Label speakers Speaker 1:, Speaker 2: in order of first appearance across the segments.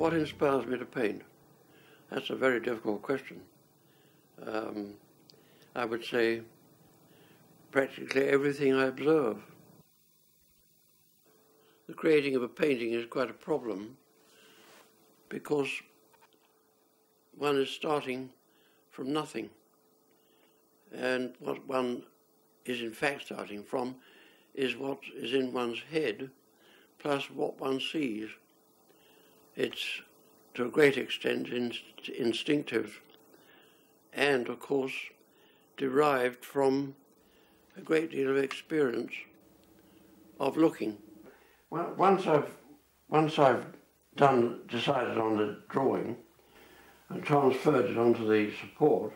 Speaker 1: What inspires me to paint? That's a very difficult question. I would say practically everything I observe. The creating of a painting is quite a problem because one is starting from nothing. And what one is in fact starting from is what is in one's head plus what one sees. It's to a great extent instinctive and, of course, derived from a great deal of experience of looking. Well, once I've decided on the drawing and transferred it onto the support,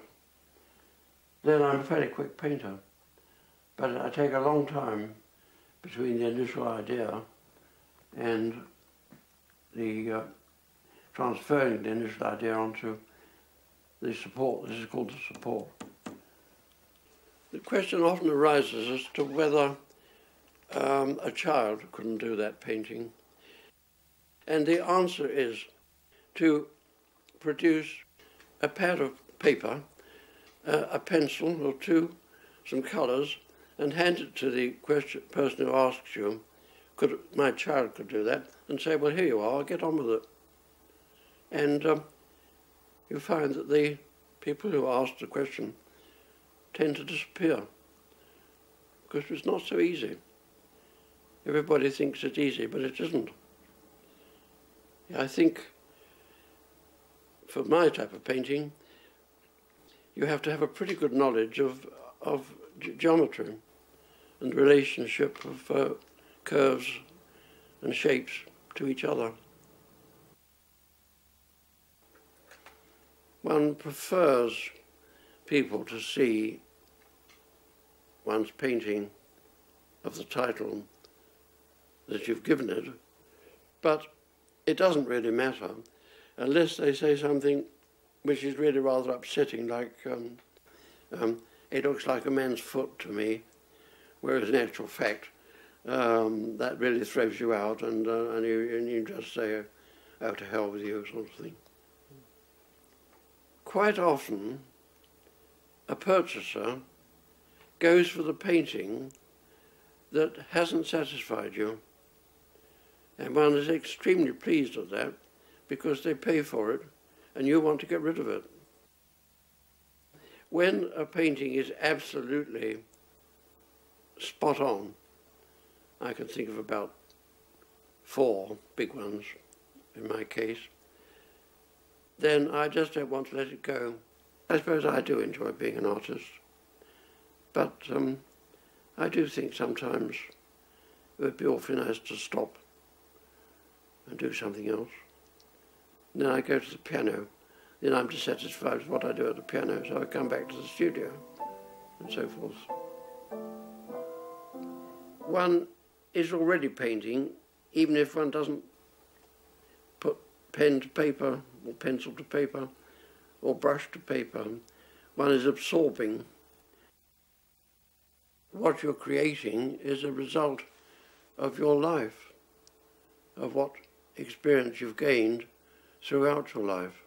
Speaker 1: then I'm a fairly quick painter. But I take a long time between the initial idea and the transferring the initial idea onto the support. This is called the support. The question often arises as to whether a child couldn't do that painting. And the answer is to produce a pad of paper, a pencil or two, some colours, and hand it to the person who asks you, my child could do that, and say, well, here you are, get on with it. And you find that the people who ask the question tend to disappear, because it's not so easy. Everybody thinks it's easy, but it isn't. I think for my type of painting, you have to have a pretty good knowledge of geometry and the relationship of curves and shapes to each other. One prefers people to see one's painting of the title that you've given it, but it doesn't really matter unless they say something which is really rather upsetting, like it looks like a man's foot to me, whereas in actual fact that really throws you out, and you just say, oh, to hell with you, sort of thing. Quite often, a purchaser goes for the painting that hasn't satisfied you, and one is extremely pleased at that because they pay for it and you want to get rid of it. When a painting is absolutely spot on, I can think of about 4 big ones in my case, then I just don't want to let it go. I suppose I do enjoy being an artist, but I do think sometimes it would be awfully nice to stop and do something else. And then I go to the piano, then I'm dissatisfied with what I do at the piano, so I come back to the studio, and so forth. One is already painting, even if one doesn't put pen to paper, or pencil to paper, or brush to paper. One is absorbing. What you're creating is a result of your life, of what experience you've gained throughout your life.